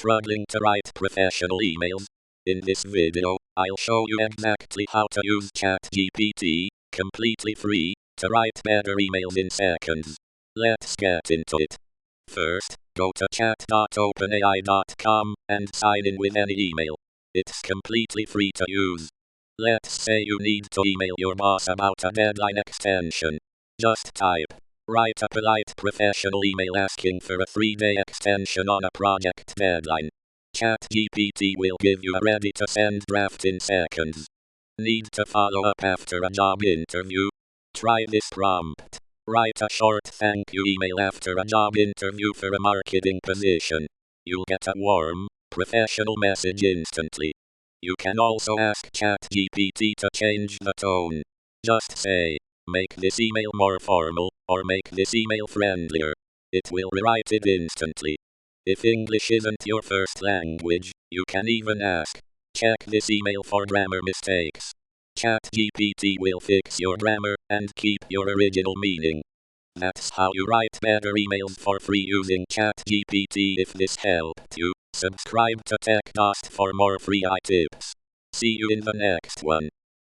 struggling to write professional emails? In this video, I'll show you exactly how to use ChatGPT, completely free, to write better emails in seconds. Let's get into it. First, go to chat.openai.com and sign in with any email. It's completely free to use. Let's say you need to email your boss about a deadline extension. Just type. Write a polite professional email asking for a 3-day extension on a project deadline. ChatGPT will give you a ready-to-send draft in seconds. Need to follow up after a job interview? Try this prompt. Write a short thank you email after a job interview for a marketing position. You'll get a warm, professional message instantly. You can also ask ChatGPT to change the tone. Just say, make this email more formal, or make this email friendlier. It will rewrite it instantly. If English isn't your first language, you can even ask, check this email for grammar mistakes. ChatGPT will fix your grammar and keep your original meaning. That's how you write better emails for free using ChatGPT. If this helped you, subscribe to TechDost for more free tips. See you in the next one.